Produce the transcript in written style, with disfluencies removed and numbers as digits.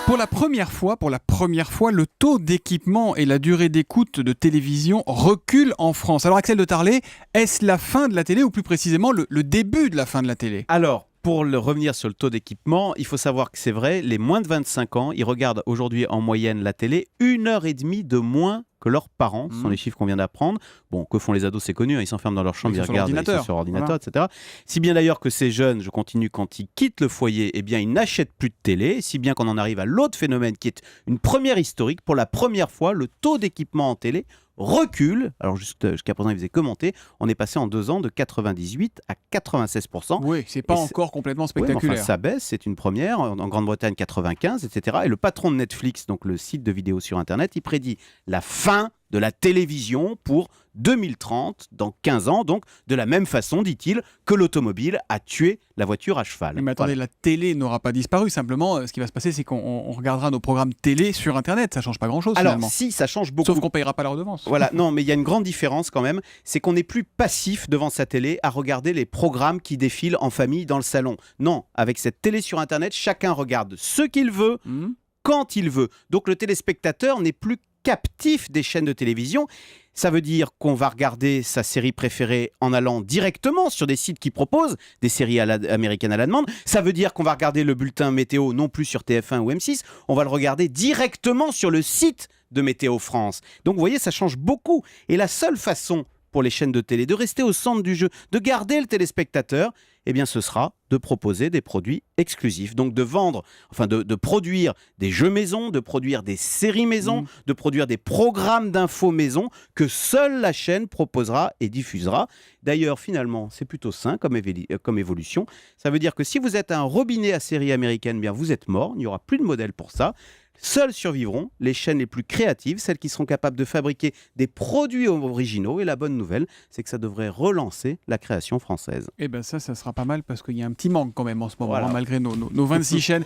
Pour la première fois, le taux d'équipement et la durée d'écoute de télévision reculent en France. Alors Axel de Tarlé, est-ce la fin de la télé ou plus précisément le début de la fin de la télé ? Alors, pour revenir sur le taux d'équipement, il faut savoir que c'est vrai, les moins de 25 ans, ils regardent aujourd'hui en moyenne la télé 1h30 de moins que leurs parents. Ce sont les chiffres qu'on vient d'apprendre. Bon, que font les ados, c'est connu, ils s'enferment dans leur chambre, ils regardent, ils sont sur ordinateur, etc. Si bien d'ailleurs que ces jeunes, je continue, quand ils quittent le foyer, eh bien ils n'achètent plus de télé, si bien qu'on en arrive à l'autre phénomène qui est une première historique. Pour la première fois, le taux d'équipement en télé recule. Alors jusqu'à présent, il faisait que monter. On est passé en 2 ans de 98 à 96%. Oui, c'est pas encore complètement spectaculaire. Oui, enfin, ça baisse, c'est une première. En Grande-Bretagne, 95, etc. Et le patron de Netflix, donc le site de vidéos sur Internet, il prédit la fin de la télévision pour 2030, dans 15 ans. Donc, de la même façon, dit-il, que l'automobile a tué la voiture à cheval. Mais attendez, la télé n'aura pas disparu. Simplement, ce qui va se passer, c'est qu'on regardera nos programmes télé sur Internet. Ça change pas grand-chose, alors, finalement. Si, ça change beaucoup. Sauf qu'on ne payera pas la redevance. Voilà, non, mais il y a une grande différence quand même. C'est qu'on n'est plus passif devant sa télé à regarder les programmes qui défilent en famille dans le salon. Non, avec cette télé sur Internet, chacun regarde ce qu'il veut, quand il veut. Donc, le téléspectateur n'est plus captif des chaînes de télévision. Ça veut dire qu'on va regarder sa série préférée en allant directement sur des sites qui proposent des séries américaines à la demande. Ça veut dire qu'on va regarder le bulletin météo non plus sur TF1 ou M6, on va le regarder directement sur le site de Météo France. Donc vous voyez, ça change beaucoup. Et la seule façon pour les chaînes de télé de rester au centre du jeu, de garder le téléspectateur, eh bien ce sera de proposer des produits exclusifs. Donc de vendre, enfin de produire des jeux maison, de produire des séries maison, de produire des programmes d'infos maison que seule la chaîne proposera et diffusera. D'ailleurs, finalement, c'est plutôt sain comme évolution. Ça veut dire que si vous êtes un robinet à séries américaines, bien vous êtes mort, il n'y aura plus de modèle pour ça. Seules survivront les chaînes les plus créatives, celles qui seront capables de fabriquer des produits originaux. Et la bonne nouvelle, c'est que ça devrait relancer la création française. Eh bien ça sera pas mal parce qu'il y a un petit manque quand même en ce moment, voilà. malgré nos 26 chaînes.